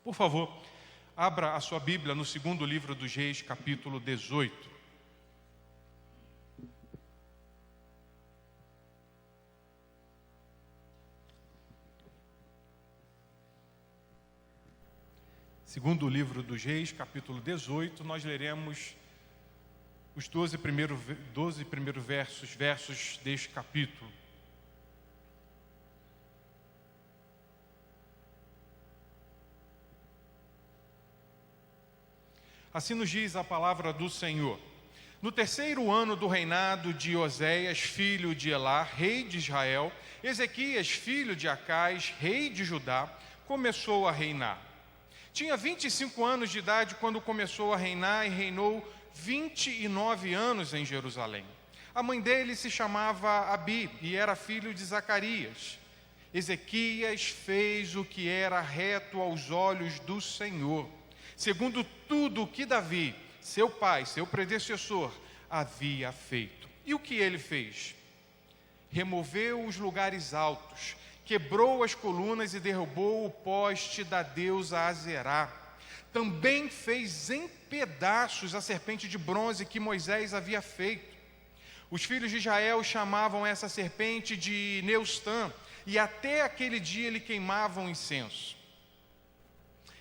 Por favor, abra a sua Bíblia no segundo livro dos Reis, capítulo 18. Segundo livro dos Reis, capítulo 18, nós leremos os 12 primeiros versos deste capítulo. Assim nos diz a palavra do Senhor. No terceiro ano do reinado de Oséias, filho de Elá, rei de Israel, Ezequias, filho de Acais, rei de Judá, começou a reinar. Tinha 25 anos de idade quando começou a reinar e reinou 29 anos em Jerusalém. A mãe dele se chamava Abi e era filho de Zacarias. Ezequias fez o que era reto aos olhos do Senhor, segundo tudo o que Davi, seu pai, seu predecessor, havia feito. E o que ele fez? Removeu os lugares altos, quebrou as colunas e derrubou o poste da deusa Azerá. Também fez em pedaços a serpente de bronze que Moisés havia feito. Os filhos de Israel chamavam essa serpente de Neustã, e até aquele dia lhe queimavam incenso.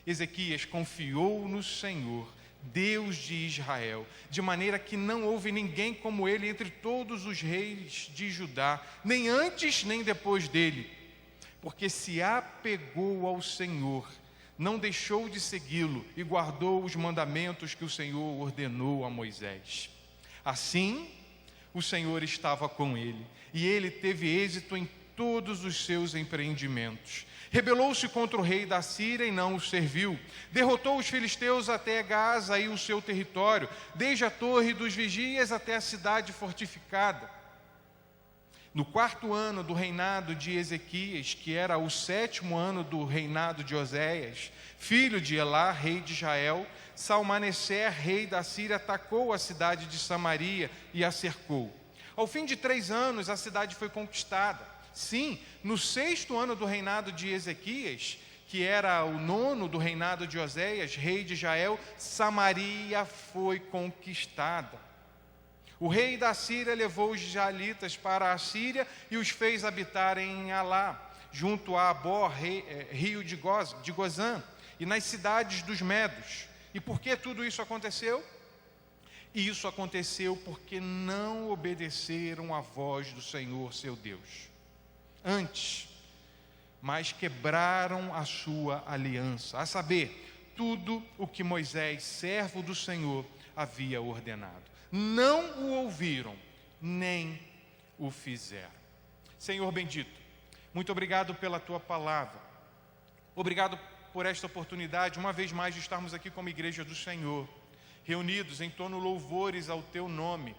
Ezequias confiou no Senhor, Deus de Israel, de maneira que não houve ninguém como ele entre todos os reis de Judá, nem antes nem depois dele, porque se apegou ao Senhor, não deixou de segui-lo e guardou os mandamentos que o Senhor ordenou a Moisés. Assim, o Senhor estava com ele, e ele teve êxito em todos os seus empreendimentos. Rebelou-se contra o rei da Síria e não o serviu. Derrotou os filisteus até Gaza e o seu território, desde a torre dos vigias até a cidade fortificada. No quarto ano do reinado de Ezequias, que era o 7º ano do reinado de Oséias, filho de Elá, rei de Israel, Salmaneser, rei da Síria, atacou a cidade de Samaria e a cercou. Ao fim de 3 anos, a cidade foi conquistada. Sim, no 6º ano do reinado de Ezequias, que era o 9º do reinado de Oséias, rei de Israel, Samaria foi conquistada. O rei da Síria levou os israelitas para a Síria e os fez habitar em Alá, junto a Abor, rio de Gozã, e nas cidades dos Medos. E por que tudo isso aconteceu? Isso aconteceu porque não obedeceram à voz do Senhor, seu Deus. Antes, mas quebraram a sua aliança, a saber, tudo o que Moisés, servo do Senhor, havia ordenado. Não o ouviram, nem o fizeram. Senhor bendito, muito obrigado pela tua palavra. Obrigado por esta oportunidade, uma vez mais, de estarmos aqui como igreja do Senhor, reunidos em torno de louvores ao teu nome.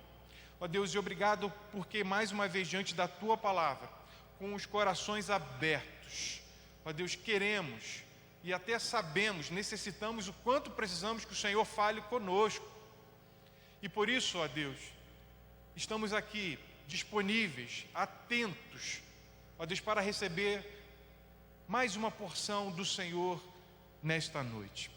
Ó Deus, e obrigado porque mais uma vez diante da tua palavra, com os corações abertos, ó Deus, queremos e até sabemos, necessitamos o quanto precisamos que o Senhor fale conosco. E por isso, ó Deus, estamos aqui disponíveis, atentos, ó Deus, para receber mais uma porção do Senhor nesta noite.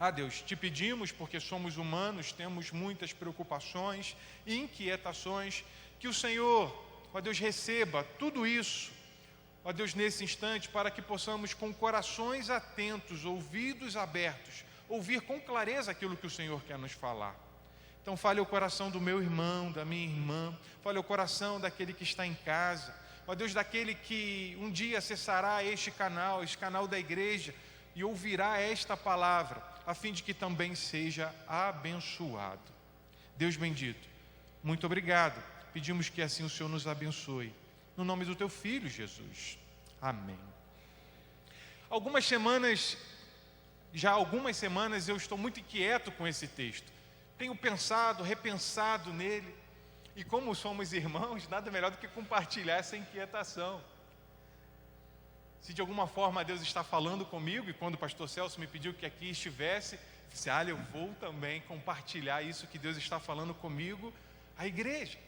Ah Deus, te pedimos, porque somos humanos, temos muitas preocupações e inquietações, que o Senhor, ó Deus, receba tudo isso, ó Deus, nesse instante, para que possamos com corações atentos, ouvidos abertos, ouvir com clareza aquilo que o Senhor quer nos falar. Então fale o coração do meu irmão, da minha irmã, fale o coração daquele que está em casa, ó Deus, daquele que um dia acessará este canal da igreja e ouvirá esta palavra, a fim de que também seja abençoado. Deus bendito, muito obrigado, pedimos que assim o Senhor nos abençoe, no nome do teu Filho Jesus, amém. Algumas semanas eu estou muito inquieto com esse texto. Tenho pensado, repensado nele, e como somos irmãos, nada melhor do que compartilhar essa inquietação. Se de alguma forma Deus está falando comigo, e quando o pastor Celso me pediu que aqui estivesse, eu disse, eu vou também compartilhar isso que Deus está falando comigo, à igreja.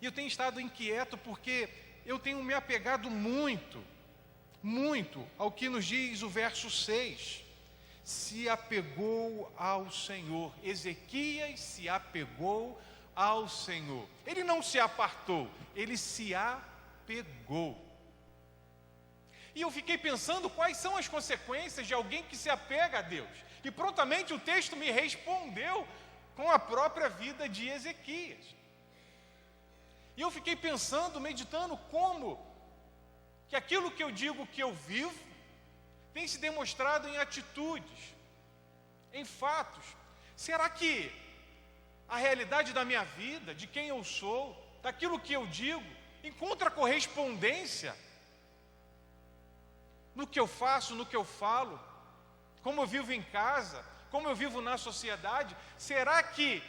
E eu tenho estado inquieto porque eu tenho me apegado muito muito ao que nos diz o verso 6. Se apegou ao Senhor. Ezequias se apegou ao Senhor. Ele não se apartou, ele se apegou. E eu fiquei pensando quais são as consequências de alguém que se apega a Deus. E prontamente o texto me respondeu com a própria vida de Ezequias. E eu fiquei pensando, meditando como que aquilo que eu digo que eu vivo tem se demonstrado em atitudes, em fatos. Será que a realidade da minha vida, de quem eu sou, daquilo que eu digo, encontra correspondência no que eu faço, no que eu falo, como eu vivo em casa, como eu vivo na sociedade? Será que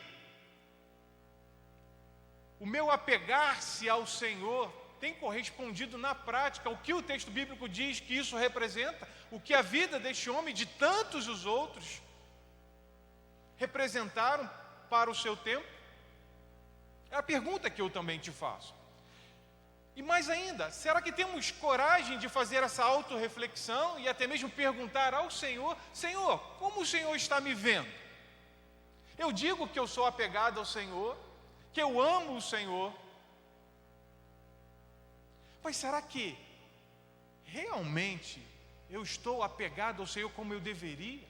o meu apegar-se ao Senhor tem correspondido na prática o que o texto bíblico diz que isso representa, o que a vida deste homem e de tantos os outros representaram para o seu tempo? É a pergunta que eu também te faço. E mais ainda, será que temos coragem de fazer essa autorreflexão e até mesmo perguntar ao Senhor: Senhor, como o Senhor está me vendo? Eu digo que eu sou apegado ao Senhor, que eu amo o Senhor, mas será que realmente eu estou apegado ao Senhor como eu deveria?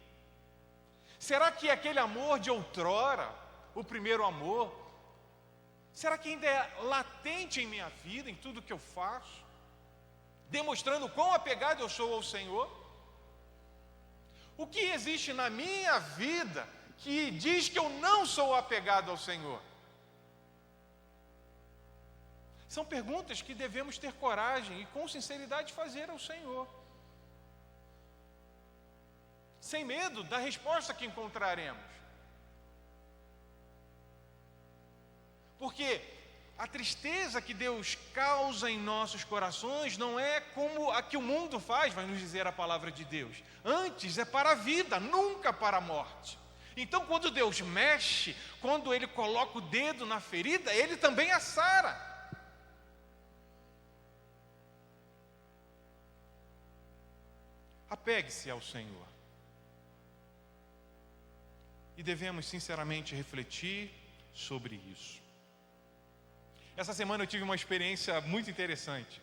Será que aquele amor de outrora, o primeiro amor, será que ainda é latente em minha vida, em tudo que eu faço, demonstrando quão apegado eu sou ao Senhor? O que existe na minha vida que diz que eu não sou apegado ao Senhor? São perguntas que devemos ter coragem e com sinceridade fazer ao Senhor, sem medo da resposta que encontraremos. Porque a tristeza que Deus causa em nossos corações não é como a que o mundo faz, vai nos dizer a palavra de Deus. Antes é para a vida, nunca para a morte. Então, quando Deus mexe, quando Ele coloca o dedo na ferida, Ele também a sara. Apegue-se ao Senhor. E devemos sinceramente refletir sobre isso. Essa semana eu tive uma experiência muito interessante.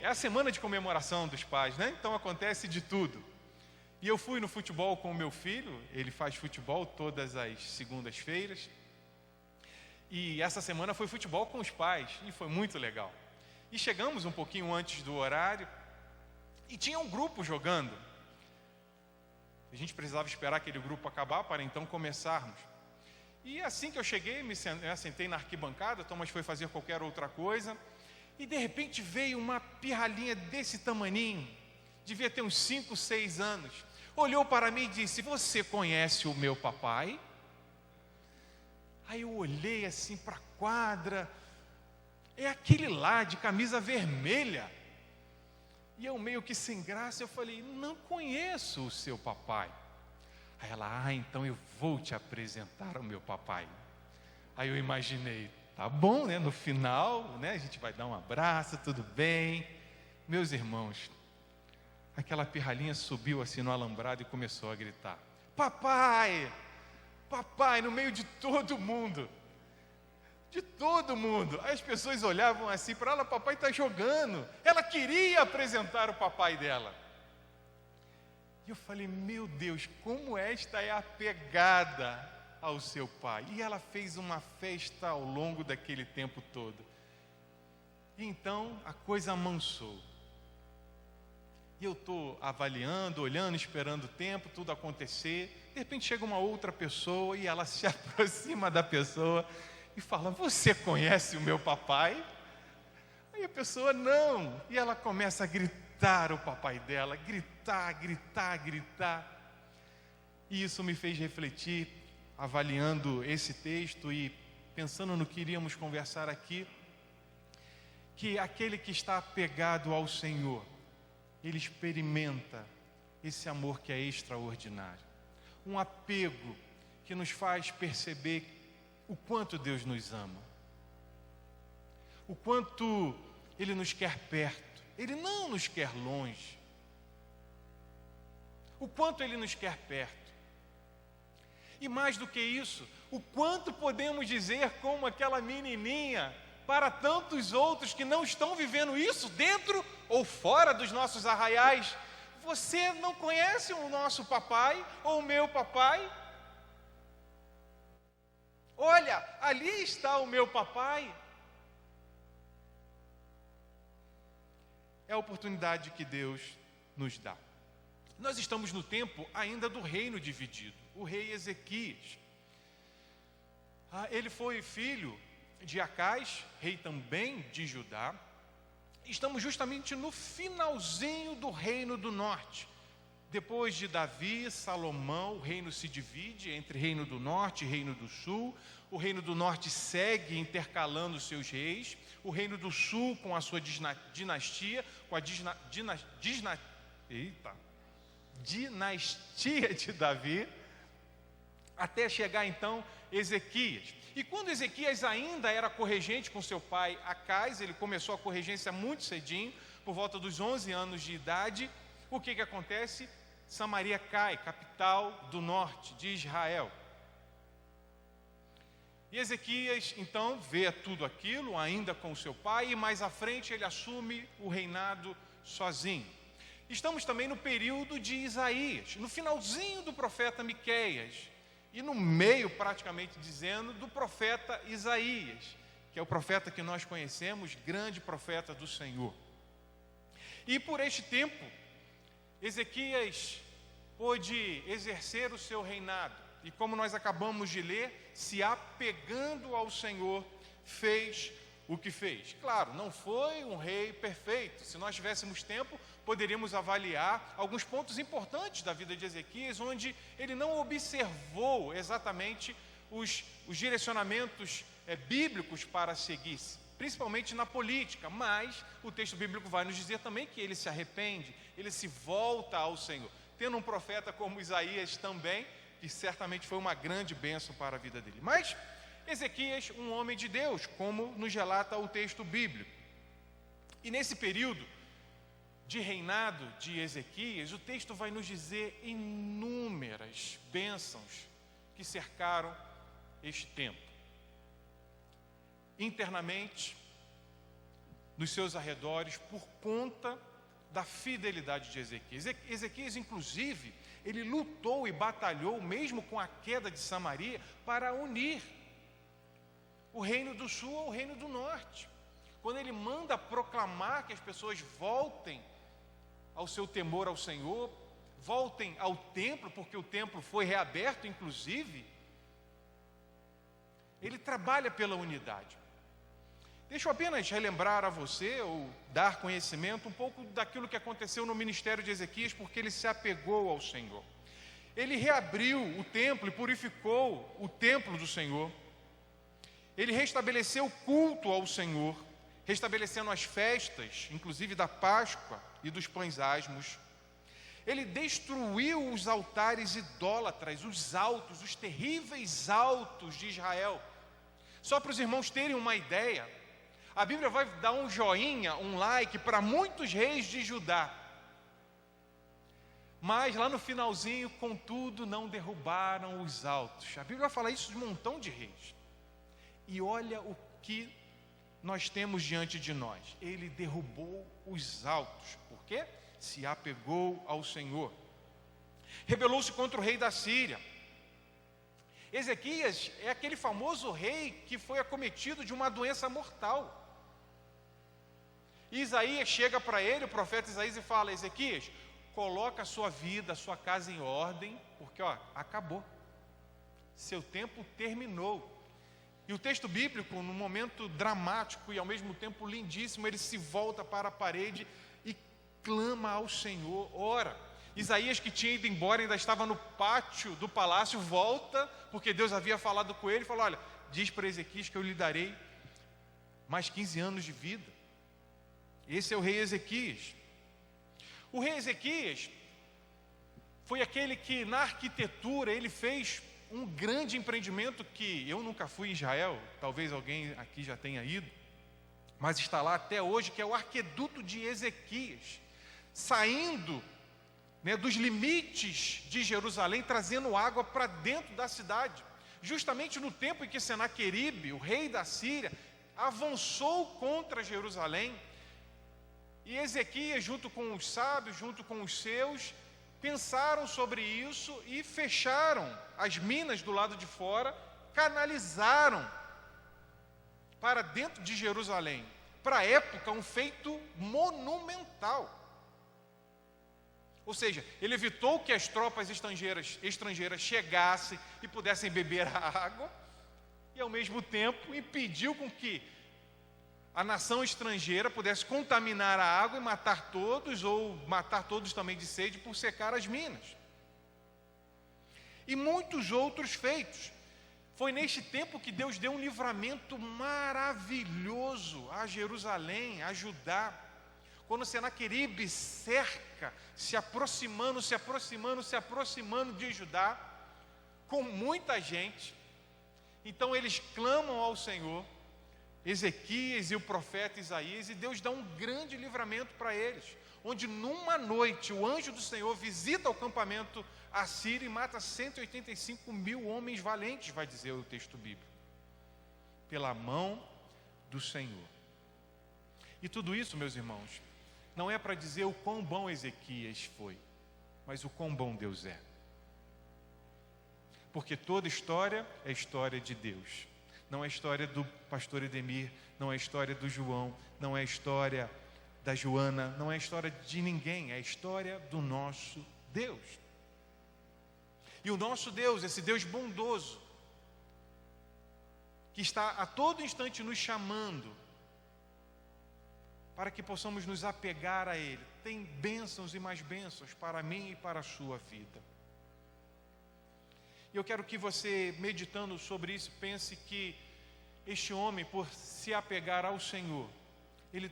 É a semana de comemoração dos pais, né? Então acontece de tudo. E eu fui no futebol com o meu filho, ele faz futebol todas as segundas-feiras. E essa semana foi futebol com os pais, e foi muito legal. E chegamos um pouquinho antes do horário, e tinha um grupo jogando. A gente precisava esperar aquele grupo acabar para então começarmos. E assim que eu cheguei, me sentei na arquibancada, Thomas foi fazer qualquer outra coisa, e de repente veio uma pirralhinha desse tamaninho, devia ter uns 5, 6 anos, olhou para mim e disse: você conhece o meu papai? Aí eu olhei assim para a quadra, é aquele lá de camisa vermelha. E eu meio que sem graça, eu falei: não conheço o seu papai. Aí ela: então eu vou te apresentar o meu papai. Aí eu imaginei, tá bom, né? No final, né? A gente vai dar um abraço, tudo bem. Meus irmãos, aquela pirralhinha subiu assim no alambrado e começou a gritar: papai, papai, no meio de todo mundo. De todo mundo. As pessoas olhavam assim para ela: papai está jogando. Ela queria apresentar o papai dela. E eu falei: meu Deus, como esta é apegada ao seu pai. E ela fez uma festa ao longo daquele tempo todo. E então a coisa amansou. E eu estou avaliando, olhando, esperando o tempo, tudo acontecer. De repente chega uma outra pessoa e ela se aproxima da pessoa e fala: você conhece o meu papai? Aí a pessoa: não. E ela começa a gritar o papai dela, gritar, gritar, gritar. E isso me fez refletir, avaliando esse texto e pensando no que iríamos conversar aqui, que aquele que está apegado ao Senhor, ele experimenta esse amor que é extraordinário. Um apego que nos faz perceber o quanto Deus nos ama, o quanto Ele nos quer perto, Ele não nos quer longe. O quanto Ele nos quer perto. E mais do que isso, o quanto podemos dizer como aquela menininha para tantos outros que não estão vivendo isso dentro ou fora dos nossos arraiais. Você não conhece o nosso papai ou o meu papai? Olha, ali está o meu papai. É a oportunidade que Deus nos dá. Nós estamos no tempo ainda do reino dividido. O rei Ezequias. Ele foi filho de Acais, rei também de Judá. Estamos justamente no finalzinho do reino do norte. Depois de Davi, Salomão, o reino se divide entre reino do norte e reino do sul. O reino do norte segue intercalando seus reis. O reino do sul com a sua dinastia, com a dinastia de Davi, até chegar então Ezequias. E quando Ezequias ainda era corregente com seu pai Acais, ele começou a corregência muito cedinho, por volta dos 11 anos de idade. O que acontece? Samaria cai, capital do norte de Israel. E Ezequias então vê tudo aquilo, ainda com o seu pai, e mais à frente ele assume o reinado sozinho. Estamos também no período de Isaías, no finalzinho do profeta Miqueias, e no meio, praticamente dizendo, do profeta Isaías, que é o profeta que nós conhecemos, grande profeta do Senhor. E por este tempo, Ezequias pôde exercer o seu reinado, e como nós acabamos de ler, se apegando ao Senhor, fez o que fez. Claro, não foi um rei perfeito. Se nós tivéssemos tempo, poderíamos avaliar alguns pontos importantes da vida de Ezequias, onde ele não observou exatamente os direcionamentos bíblicos para seguir, principalmente na política, mas o texto bíblico vai nos dizer também que ele se arrepende, ele se volta ao Senhor, tendo um profeta como Isaías também, que certamente foi uma grande bênção para a vida dele. Mas Ezequias, um homem de Deus, como nos relata o texto bíblico. E nesse período de reinado de Ezequias, o texto vai nos dizer inúmeras bênçãos que cercaram este tempo. Internamente, nos seus arredores, por conta da fidelidade de Ezequias. Ezequias, inclusive, ele lutou e batalhou, mesmo com a queda de Samaria, para unir o reino do sul ao reino do norte. Quando ele manda proclamar que as pessoas voltem ao seu temor ao Senhor, voltem ao templo, porque o templo foi reaberto, inclusive, ele trabalha pela unidade. Deixa eu apenas relembrar a você, ou dar conhecimento um pouco daquilo que aconteceu no ministério de Ezequias, porque ele se apegou ao Senhor. Ele reabriu o templo e purificou o templo do Senhor. Ele restabeleceu o culto ao Senhor, restabelecendo as festas, inclusive da Páscoa e dos pães asmos. Ele destruiu os altares idólatras, os altos, os terríveis altos de Israel. Só para os irmãos terem uma ideia, a Bíblia vai dar um joinha, um like para muitos reis de Judá. Mas lá no finalzinho, contudo, não derrubaram os altos. A Bíblia vai falar isso de um montão de reis. E olha o que nós temos diante de nós. Ele derrubou os altos. Por quê? Se apegou ao Senhor. Rebelou-se contra o rei da Síria. Ezequias é aquele famoso rei que foi acometido de uma doença mortal. Isaías chega para ele, o profeta Isaías, e fala: Ezequias, coloca a sua vida, a sua casa em ordem, porque acabou. Seu tempo terminou. E o texto bíblico, num momento dramático e ao mesmo tempo lindíssimo, ele se volta para a parede e clama ao Senhor, ora. Isaías, que tinha ido embora, ainda estava no pátio do palácio, volta, porque Deus havia falado com ele, e falou: olha, diz para Ezequias que eu lhe darei mais 15 anos de vida. Esse é o rei Ezequias. O rei Ezequias foi aquele que na arquitetura ele fez um grande empreendimento que eu nunca fui em Israel, talvez alguém aqui já tenha ido, mas está lá até hoje, que é o aqueduto de Ezequias, saindo, dos limites de Jerusalém, trazendo água para dentro da cidade, justamente no tempo em que Senaqueribe, o rei da Síria, avançou contra Jerusalém, e Ezequias, junto com os sábios, junto com os seus, pensaram sobre isso e fecharam as minas do lado de fora, canalizaram para dentro de Jerusalém. Para a época, um feito monumental. Ou seja, ele evitou que as tropas estrangeiras chegassem e pudessem beber a água, e ao mesmo tempo impediu com que a nação estrangeira pudesse contaminar a água e matar todos, ou matar todos também de sede por secar as minas. E muitos outros feitos. Foi neste tempo que Deus deu um livramento maravilhoso a Jerusalém, a Judá. Quando Senaqueribe cerca, se aproximando de Judá, com muita gente. Então eles clamam ao Senhor, Ezequias e o profeta Isaías, e Deus dá um grande livramento para eles, onde numa noite o anjo do Senhor visita o campamento assírio e mata 185 mil homens valentes, vai dizer o texto bíblico, pela mão do Senhor. E tudo isso, meus irmãos, não é para dizer o quão bom Ezequias foi, mas o quão bom Deus é. Porque toda história é história de Deus. Não é história do pastor Edemir, não é história do João, não é história da Joana, não é história de ninguém, é história do nosso Deus. E o nosso Deus, esse Deus bondoso, que está a todo instante nos chamando, para que possamos nos apegar a Ele, tem bênçãos e mais bênçãos para mim e para a sua vida. E eu quero que você, meditando sobre isso, pense que este homem, por se apegar ao Senhor, ele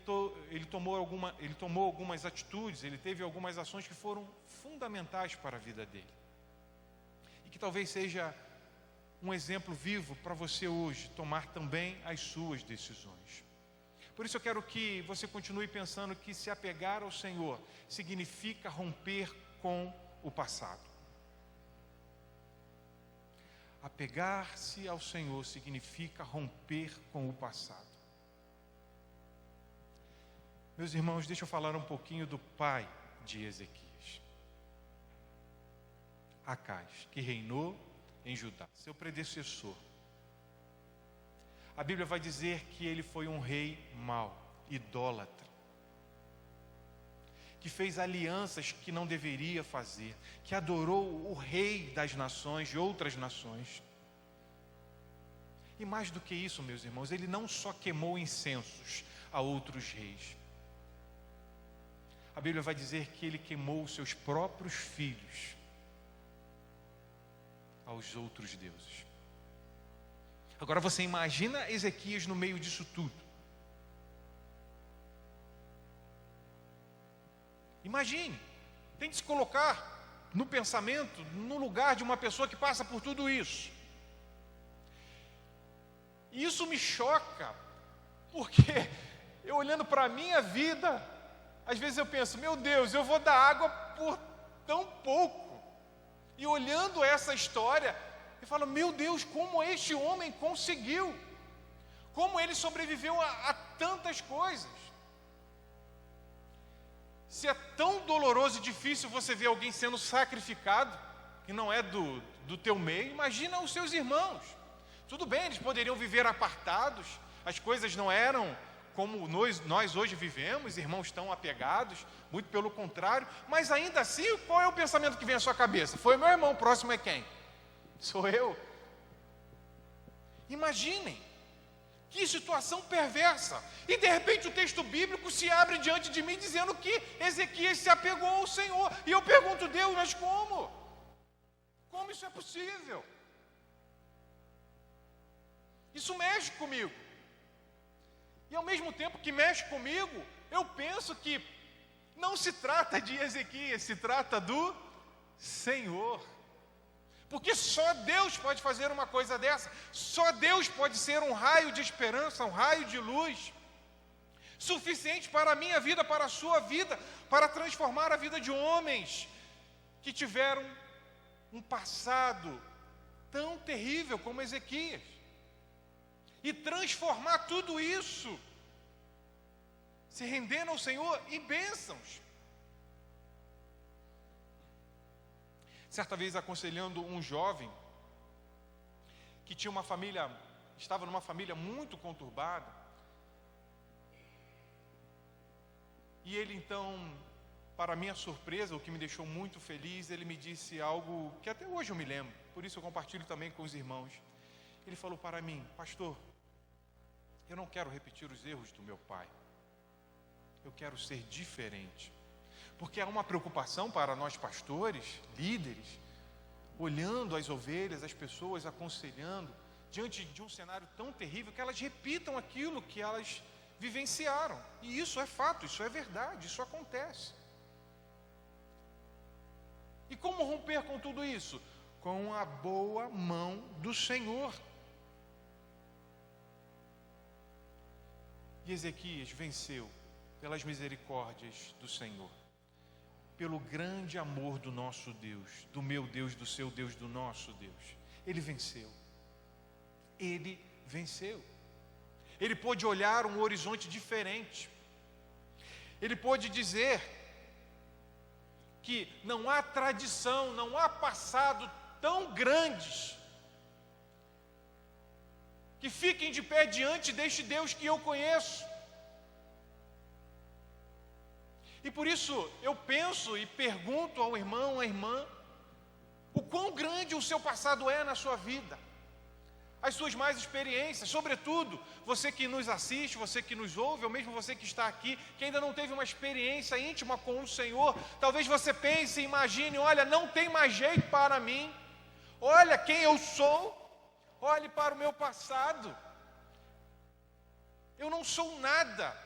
tomou algumas atitudes, ele teve algumas ações que foram fundamentais para a vida dele. E que talvez seja um exemplo vivo para você hoje, tomar também as suas decisões. Por isso eu quero que você continue pensando que se apegar ao Senhor significa romper com o passado. Apegar-se ao Senhor significa romper com o passado. Meus irmãos, deixa eu falar um pouquinho do pai de Ezequias, Acais, que reinou em Judá, seu predecessor. A Bíblia vai dizer que ele foi um rei mau, idólatra, que fez alianças que não deveria fazer, que adorou o rei das nações, de outras nações. E mais do que isso, meus irmãos, ele não só queimou incensos a outros reis. A Bíblia vai dizer que ele queimou os seus próprios filhos aos outros deuses. Agora você imagina Ezequias no meio disso tudo. Imagine, tente se colocar no pensamento, no lugar de uma pessoa que passa por tudo isso. E isso me choca, porque eu olhando para a minha vida, às vezes eu penso, meu Deus, eu vou dar água por tão pouco. E olhando essa história, eu falo, meu Deus, como este homem conseguiu, como ele sobreviveu a tantas coisas. Se é tão doloroso e difícil você ver alguém sendo sacrificado, que não é do teu meio, imagina os seus irmãos. Tudo bem, eles poderiam viver apartados, as coisas não eram como nós hoje vivemos, irmãos tão apegados, muito pelo contrário, mas ainda assim, qual é o pensamento que vem à sua cabeça? Foi meu irmão, o próximo é quem? Sou eu. Imaginem, que situação perversa. E de repente o texto bíblico se abre diante de mim dizendo que Ezequias se apegou ao Senhor. E eu pergunto, Deus, mas como? Como isso é possível? Isso mexe comigo. E ao mesmo tempo que mexe comigo, eu penso que não se trata de Ezequias, se trata do Senhor. Porque só Deus pode fazer uma coisa dessa. Só Deus pode ser um raio de esperança, um raio de luz. suficiente para a minha vida, para a sua vida, para transformar a vida de homens que tiveram um passado tão terrível como Ezequias, e transformar tudo isso, se rendendo ao Senhor em bênçãos. Certa vez, aconselhando um jovem que tinha uma família, estava numa família muito conturbada, e ele então, para minha surpresa, o que me deixou muito feliz, ele me disse algo que até hoje eu me lembro, por isso eu compartilho também com os irmãos. Ele falou para mim: pastor, eu não quero repetir os erros do meu pai, eu quero ser diferente. Porque há uma preocupação para nós pastores, líderes, olhando as ovelhas, as pessoas, aconselhando, diante de um cenário tão terrível, que elas repitam aquilo que elas vivenciaram. E isso é fato, isso é verdade, isso acontece. E como romper com tudo isso? Com a boa mão do Senhor. E Ezequias venceu pelas misericórdias do Senhor, pelo grande amor do nosso Deus, do meu Deus, do seu Deus, do nosso Deus. Ele venceu. Ele venceu. Ele pôde olhar um horizonte diferente. Ele pôde dizer que não há tradição, não há passado tão grandes que fiquem de pé diante deste Deus que eu conheço. E por isso eu penso e pergunto ao irmão, à irmã, o quão grande o seu passado é na sua vida, as suas mais experiências, sobretudo você que nos assiste, você que nos ouve, ou mesmo você que está aqui, que ainda não teve uma experiência íntima com o Senhor. Talvez você pense e imagine: olha, não tem mais jeito para mim, olha quem eu sou, olhe para o meu passado, eu não sou nada.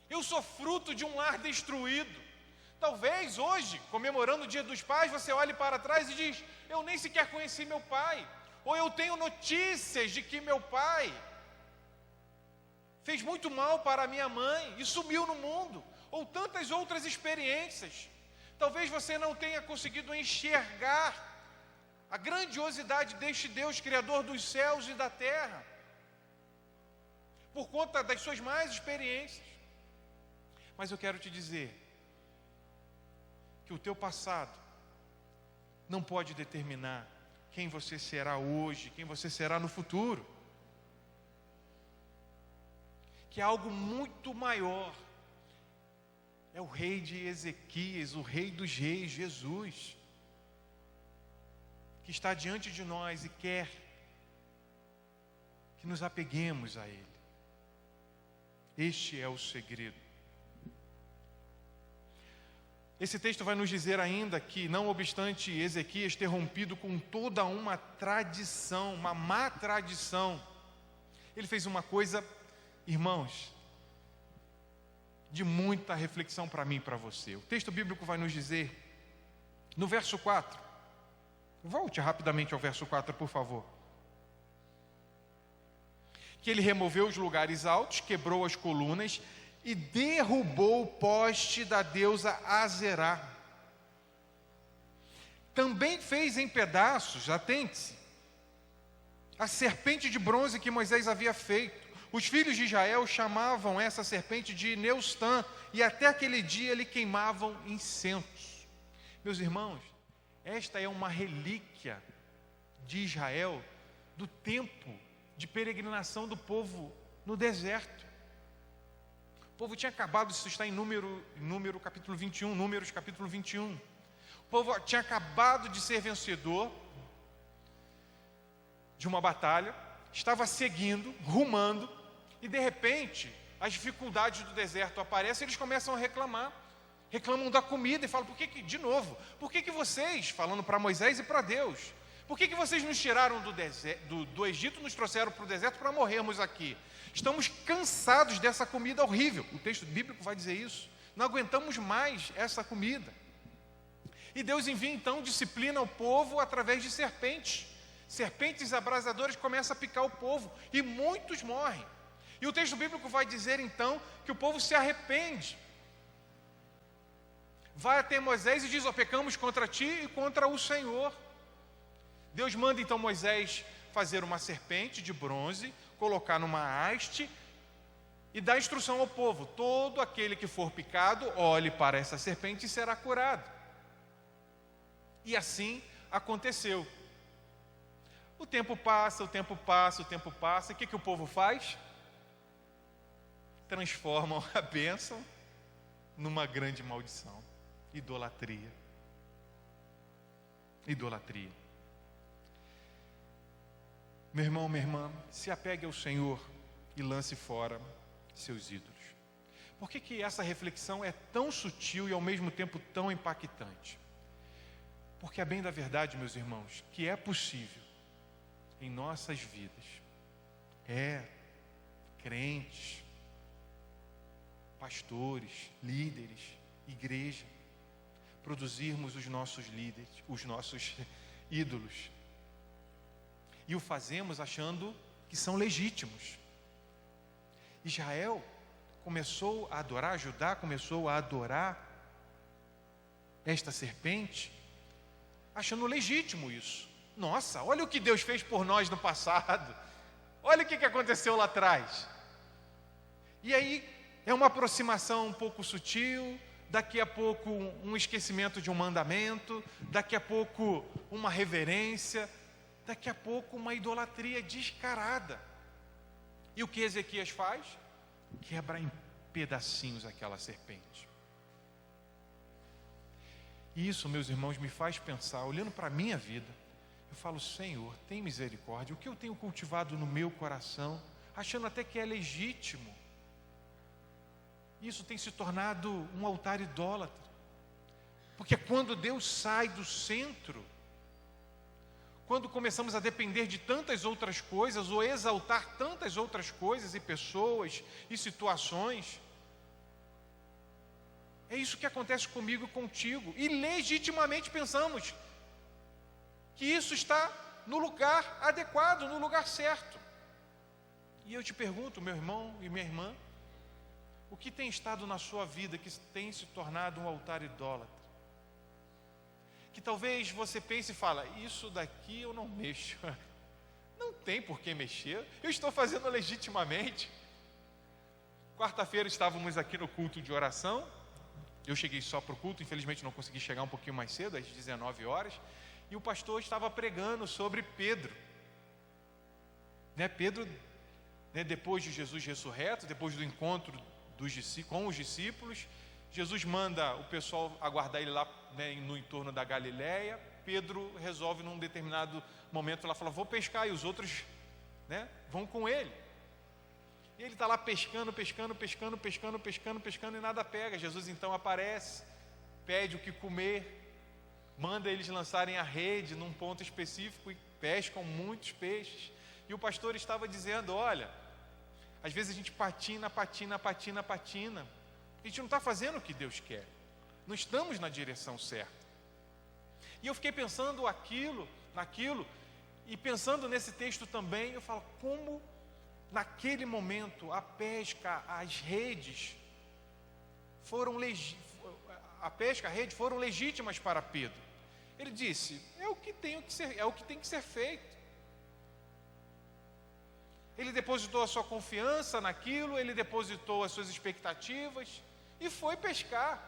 Eu sou fruto de um lar destruído. Talvez hoje, comemorando o Dia dos Pais, você olhe para trás e diz: eu nem sequer conheci meu pai. Ou eu tenho notícias de que meu pai fez muito mal para a minha mãe e sumiu no mundo. Ou tantas outras experiências. Talvez você não tenha conseguido enxergar a grandiosidade deste Deus, Criador dos céus e da terra, por conta das suas mais experiências. Mas eu quero te dizer que o teu passado não pode determinar quem você será hoje, quem você será no futuro. Que é algo muito maior. É o rei de Ezequias, o rei dos reis, Jesus, que está diante de nós e quer que nos apeguemos a Ele. Este é o segredo. Esse texto vai nos dizer ainda que, não obstante Ezequias ter rompido com toda uma tradição, uma má tradição, ele fez uma coisa, irmãos, de muita reflexão para mim e para você. O texto bíblico vai nos dizer, no verso 4, volte rapidamente ao verso 4, por favor, que ele removeu os lugares altos, quebrou as colunas e derrubou o poste da deusa Azerá. Também fez em pedaços, atente-se, a serpente de bronze que Moisés havia feito. Os filhos de Israel chamavam essa serpente de Neustã, e até aquele dia lhe queimavam incensos. Meus irmãos, esta é uma relíquia de Israel, do tempo de peregrinação do povo no deserto. O povo tinha acabado, isso está em Número capítulo 21, Números capítulo 21. O povo tinha acabado de ser vencedor de uma batalha, estava seguindo, rumando, e de repente, as dificuldades do deserto aparecem, eles começam a reclamar. Reclamam da comida e falam: por que vocês, falando para Moisés e para Deus, por que vocês nos tiraram do Egito e nos trouxeram para o deserto para morrermos aqui? Estamos cansados dessa comida horrível. O texto bíblico vai dizer isso. Não aguentamos mais essa comida. E Deus envia então disciplina ao povo através de serpentes. Serpentes abrasadoras começam a picar o povo e muitos morrem. E o texto bíblico vai dizer então que o povo se arrepende. Vai até Moisés e diz: ó, pecamos contra ti e contra o Senhor. Deus manda então Moisés fazer uma serpente de bronze, colocar numa haste e dar instrução ao povo: todo aquele que for picado, olhe para essa serpente e será curado. E assim aconteceu. O tempo passa, o tempo passa, o tempo passa, e o que o povo faz? Transformam a bênção numa grande maldição. Idolatria. Idolatria. Meu irmão, minha irmã, se apegue ao Senhor e lance fora seus ídolos. Por que essa reflexão é tão sutil e ao mesmo tempo tão impactante? Porque, a bem da verdade, meus irmãos, que é possível em nossas vidas, crentes, pastores, líderes, igreja, produzirmos os nossos líderes, os nossos ídolos, e o fazemos achando que são legítimos. Israel começou a adorar, Judá começou a adorar esta serpente, achando legítimo isso. Nossa, olha o que Deus fez por nós no passado, olha o que aconteceu lá atrás. E aí é uma aproximação um pouco sutil, daqui a pouco um esquecimento de um mandamento, daqui a pouco uma reverência, daqui a pouco uma idolatria descarada. E o que Ezequias faz? Quebra em pedacinhos aquela serpente. E isso, meus irmãos, me faz pensar, olhando para a minha vida, eu falo: Senhor, tem misericórdia. O que eu tenho cultivado no meu coração, achando até que é legítimo, isso tem se tornado um altar idólatra. Porque quando Deus sai do centro, quando começamos a depender de tantas outras coisas, ou exaltar tantas outras coisas e pessoas e situações, é isso que acontece comigo e contigo. E legitimamente pensamos que isso está no lugar adequado, no lugar certo. E eu te pergunto, meu irmão e minha irmã, o que tem estado na sua vida que tem se tornado um altar idólatra? Que talvez você pense e fala: isso daqui eu não mexo. Não tem por que mexer, eu estou fazendo legitimamente. Quarta-feira estávamos aqui no culto de oração. Eu cheguei só para o culto, infelizmente não consegui chegar um pouquinho mais cedo, às 19 horas. E o pastor estava pregando sobre Pedro. Pedro, depois de Jesus ressurreto, depois do encontro com os discípulos, Jesus manda o pessoal aguardar ele lá, no entorno da Galileia. Pedro resolve num determinado momento, ela fala: vou pescar, e os outros vão com ele. E ele está lá pescando e nada pega. Jesus então aparece, pede o que comer, manda eles lançarem a rede num ponto específico e pescam muitos peixes. E o pastor estava dizendo: olha, às vezes a gente patina, a gente não está fazendo o que Deus quer, não estamos na direção certa. E eu fiquei pensando naquilo, e pensando nesse texto também, eu falo: como naquele momento a pesca, as redes a rede foram legítimas para Pedro. Ele disse: é o que tem que ser feito. Ele depositou a sua confiança naquilo, ele depositou as suas expectativas e foi pescar.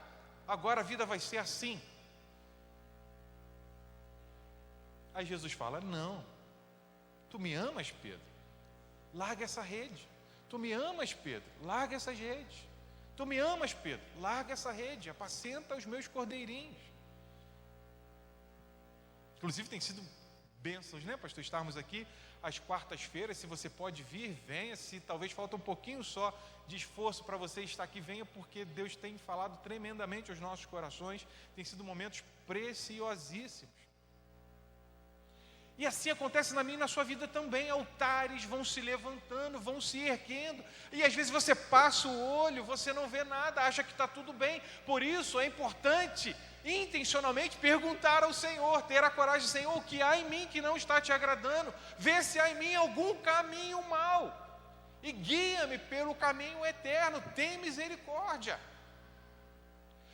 Agora a vida vai ser assim. Aí Jesus fala: não, tu me amas, Pedro? Larga essa rede. Tu me amas, Pedro? Larga essas redes. Tu me amas, Pedro? Larga essa rede, apacenta os meus cordeirinhos. Inclusive tem sido bênçãos, pastor, estarmos aqui às quartas-feiras. Se você pode vir, venha. Se talvez falta um pouquinho só de esforço para você estar aqui, venha, porque Deus tem falado tremendamente aos nossos corações. Tem sido momentos preciosíssimos. E assim acontece na minha e na sua vida também. Altares vão se levantando, vão se erguendo, e às vezes você passa o olho, você não vê nada, acha que está tudo bem. Por isso é importante intencionalmente perguntar ao Senhor, ter a coragem: Senhor, o que há em mim que não está te agradando? Vê se há em mim algum caminho mau e guia-me pelo caminho eterno, tem misericórdia.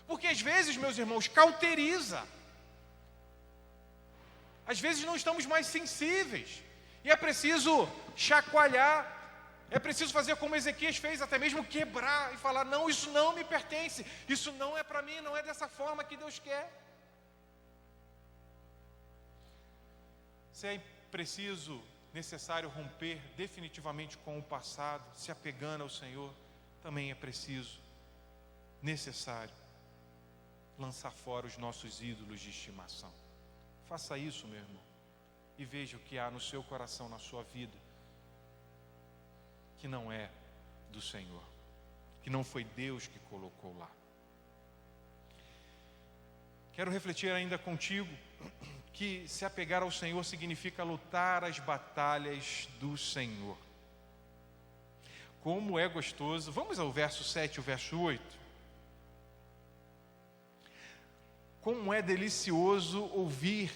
Porque às vezes, meus irmãos, cauteriza. Às vezes não estamos mais sensíveis, e é preciso chacoalhar, é preciso fazer como Ezequias fez, até mesmo quebrar e falar: não, isso não me pertence, isso não é para mim, não é dessa forma que Deus quer. Se é preciso, necessário romper definitivamente com o passado, se apegando ao Senhor, também é preciso, necessário, lançar fora os nossos ídolos de estimação. Faça isso, meu irmão, e veja o que há no seu coração, na sua vida, que não é do Senhor, que não foi Deus que colocou lá. Quero refletir ainda contigo que se apegar ao Senhor significa lutar as batalhas do Senhor. Como é gostoso, vamos ao verso 7 e o verso 8. Como é delicioso ouvir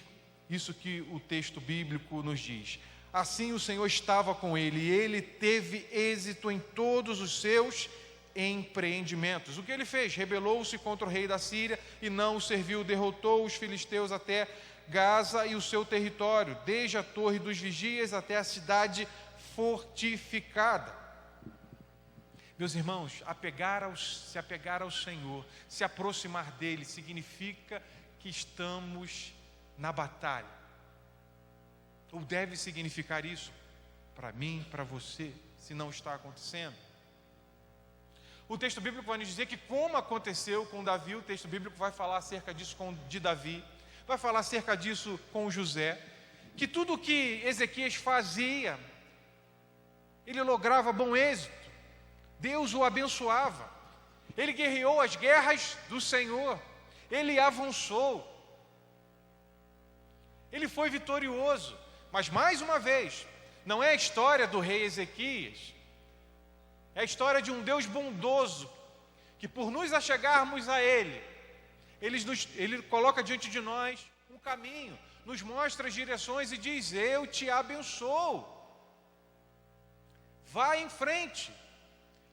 isso que o texto bíblico nos diz. Assim o Senhor estava com ele, e ele teve êxito em todos os seus empreendimentos. O que ele fez? Rebelou-se contra o rei da Síria e não o serviu, derrotou os filisteus até Gaza e o seu território, desde a torre dos vigias até a cidade fortificada. Meus irmãos, se apegar ao Senhor, se aproximar dele, significa que estamos na batalha. Ou deve significar isso para mim, para você, se não está acontecendo. O texto bíblico vai nos dizer que, como aconteceu com Davi, o texto bíblico vai falar acerca disso de Davi, vai falar acerca disso com José, que tudo o que Ezequias fazia, ele lograva bom êxito, Deus o abençoava, ele guerreou as guerras do Senhor, ele avançou, ele foi vitorioso. Mas mais uma vez, não é a história do rei Ezequias, é a história de um Deus bondoso, que por nos achegarmos a Ele, Ele coloca diante de nós um caminho, nos mostra as direções e diz: eu te abençoo, vai em frente,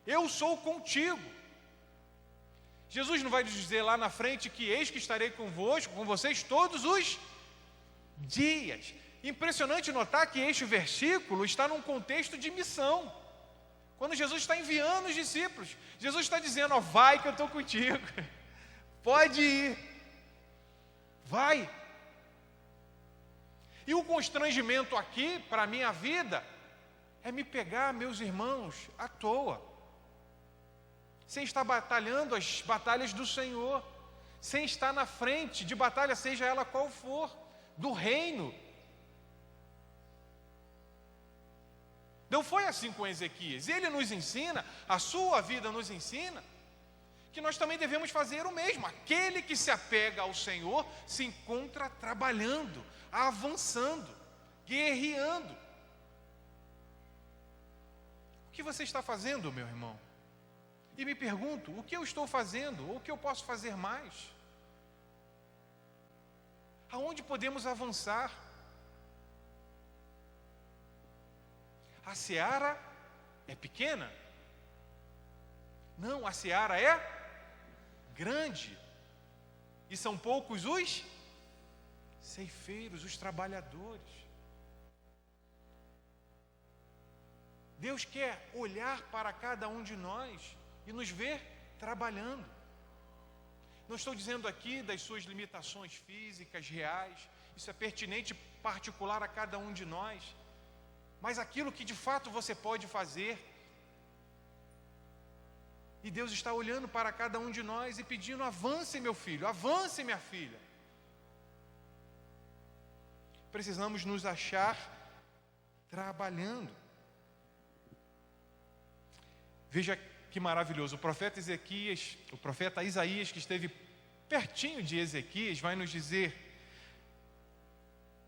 eu sou contigo. Jesus não vai nos dizer lá na frente que eis que estarei convosco, com vocês todos os dias. Impressionante notar que este versículo está num contexto de missão. Quando Jesus está enviando os discípulos, Jesus está dizendo: ó, vai que eu estou contigo, pode ir, vai. E o constrangimento aqui, para a minha vida, é me pegar, meus irmãos, à toa, sem estar batalhando as batalhas do Senhor, sem estar na frente de batalha, seja ela qual for, do reino. Não foi assim com Ezequias. Ele nos ensina, a sua vida nos ensina, que nós também devemos fazer o mesmo. Aquele que se apega ao Senhor se encontra trabalhando, avançando, guerreando. O que você está fazendo, meu irmão? E me pergunto, o que eu estou fazendo? Ou o que eu posso fazer mais? Aonde podemos avançar? A seara é pequena? Não, a seara é grande. E são poucos os ceifeiros, os trabalhadores. Deus quer olhar para cada um de nós e nos ver trabalhando. Não estou dizendo aqui das suas limitações físicas, reais. Isso é pertinente, particular a cada um de nós. Mas aquilo que de fato você pode fazer. E Deus está olhando para cada um de nós e pedindo: avance, meu filho, avance, minha filha. Precisamos nos achar trabalhando. Veja que maravilhoso, o profeta Isaías, que esteve pertinho de Ezequias, vai nos dizer,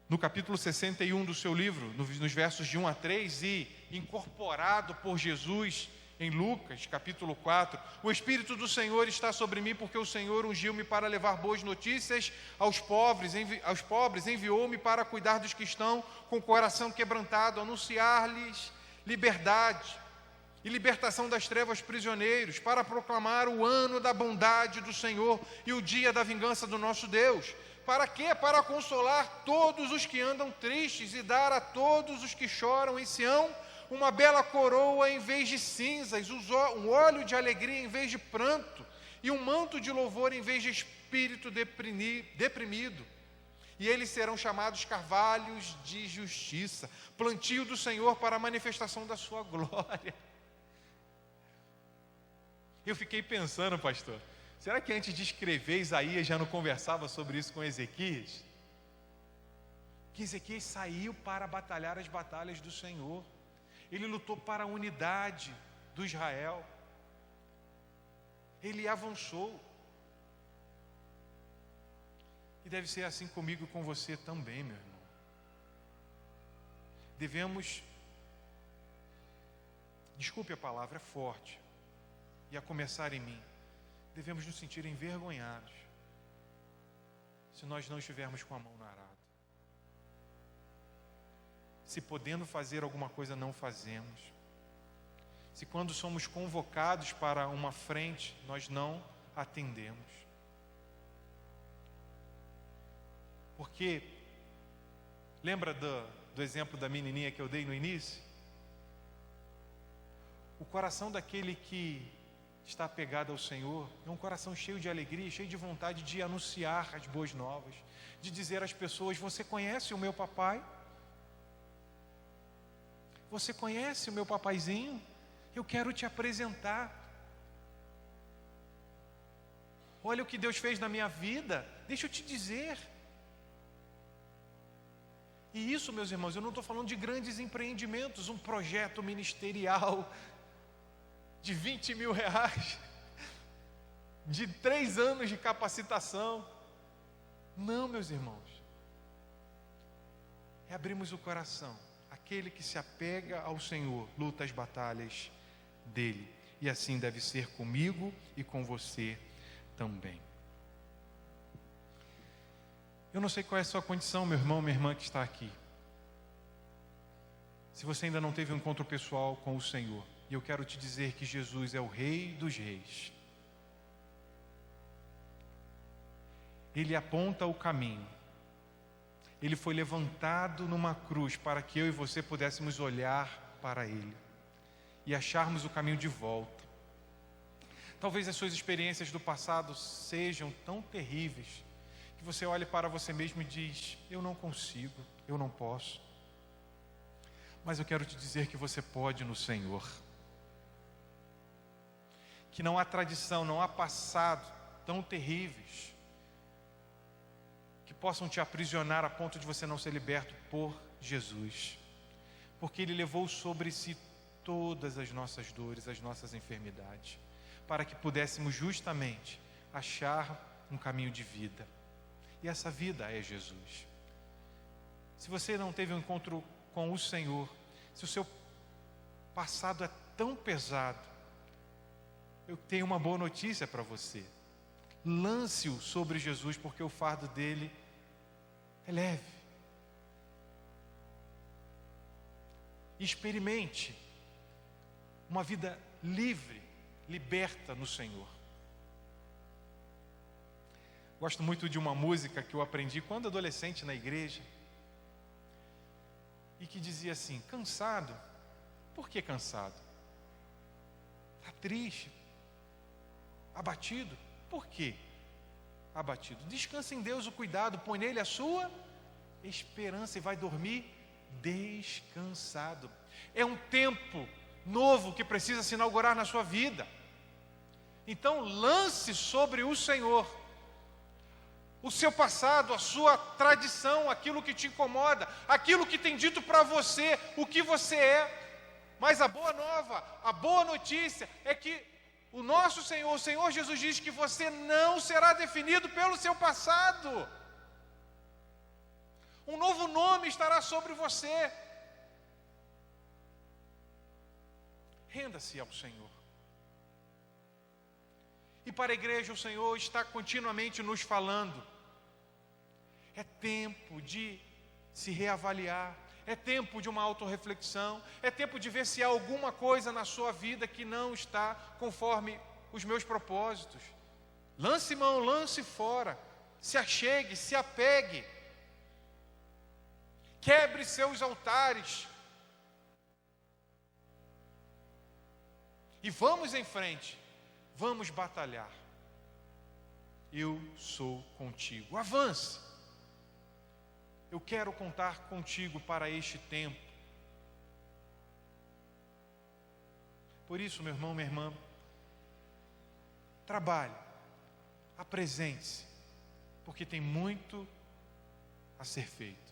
no capítulo 61 do seu livro, nos versos de 1 a 3, e incorporado por Jesus em Lucas, capítulo 4, o Espírito do Senhor está sobre mim, porque o Senhor ungiu-me para levar boas notícias aos pobres, enviou-me para cuidar dos que estão com o coração quebrantado, anunciar-lhes liberdade e libertação das trevas prisioneiros, para proclamar o ano da bondade do Senhor e o dia da vingança do nosso Deus. Para quê? Para consolar todos os que andam tristes e dar a todos os que choram em Sião uma bela coroa em vez de cinzas, um óleo de alegria em vez de pranto e um manto de louvor em vez de espírito deprimido. E eles serão chamados carvalhos de justiça, plantio do Senhor para a manifestação da sua glória. Eu fiquei pensando, pastor, será que antes de escrever Isaías já não conversava sobre isso com Ezequias? Que Ezequias saiu para batalhar as batalhas do Senhor. Ele lutou para a unidade do Israel. Ele avançou. E deve ser assim comigo e com você também, meu irmão. Devemos, desculpe a palavra, é forte, e a começar em mim, devemos nos sentir envergonhados se nós não estivermos com a mão no arado. Se podendo fazer alguma coisa não fazemos. Se quando somos convocados para uma frente, nós não atendemos. Porque, lembra do exemplo da menininha que eu dei no início? O coração daquele que está apegado ao Senhor é um coração cheio de alegria, cheio de vontade de anunciar as boas novas, de dizer às pessoas: você conhece o meu papai? Você conhece o meu papaizinho? Eu quero te apresentar. Olha o que Deus fez na minha vida, deixa eu te dizer. E isso, meus irmãos, eu não estou falando de grandes empreendimentos, um projeto ministerial de 20 mil reais, de 3 anos de capacitação. Não, meus irmãos. É abrirmos o coração. Aquele que se apega ao Senhor luta as batalhas dele. E assim deve ser comigo e com você também. Eu não sei qual é a sua condição, meu irmão, minha irmã que está aqui. Se você ainda não teve um encontro pessoal com o Senhor, e eu quero te dizer que Jesus é o Rei dos Reis. Ele aponta o caminho. Ele foi levantado numa cruz para que eu e você pudéssemos olhar para Ele e acharmos o caminho de volta. Talvez as suas experiências do passado sejam tão terríveis que você olhe para você mesmo e diz: eu não consigo, eu não posso. Mas eu quero te dizer que você pode no Senhor. Que não há tradição, não há passado tão terríveis que possam te aprisionar a ponto de você não ser liberto por Jesus. Porque Ele levou sobre si todas as nossas dores, as nossas enfermidades, para que pudéssemos justamente achar um caminho de vida. E essa vida é Jesus. Se você não teve um encontro com o Senhor, se o seu passado é tão pesado, eu tenho uma boa notícia para você. Lance-o sobre Jesus, porque o fardo dele é leve. Experimente uma vida livre, liberta no Senhor. Gosto muito de uma música que eu aprendi quando adolescente na igreja, e que dizia assim: cansado? Por que cansado? Está triste? Abatido? Por quê abatido? Descansa em Deus o cuidado, põe nele a sua esperança e vai dormir descansado. É um tempo novo que precisa se inaugurar na sua vida. Então lance sobre o Senhor o seu passado, a sua tradição, aquilo que te incomoda, aquilo que tem dito para você o que você é. Mas a boa nova, a boa notícia é que o nosso Senhor, o Senhor Jesus diz que você não será definido pelo seu passado. Um novo nome estará sobre você. Renda-se ao Senhor. E para a igreja o Senhor está continuamente nos falando. É tempo de se reavaliar. é tempo de uma autorreflexão, é tempo de ver se há alguma coisa na sua vida que não está conforme os meus propósitos. Lance mão, lance fora, se achegue, se apegue, quebre seus altares e vamos em frente, vamos batalhar. Eu sou contigo, avance. Eu quero contar contigo para este tempo. Por isso, meu irmão, minha irmã, trabalhe, apresente-se, porque tem muito a ser feito.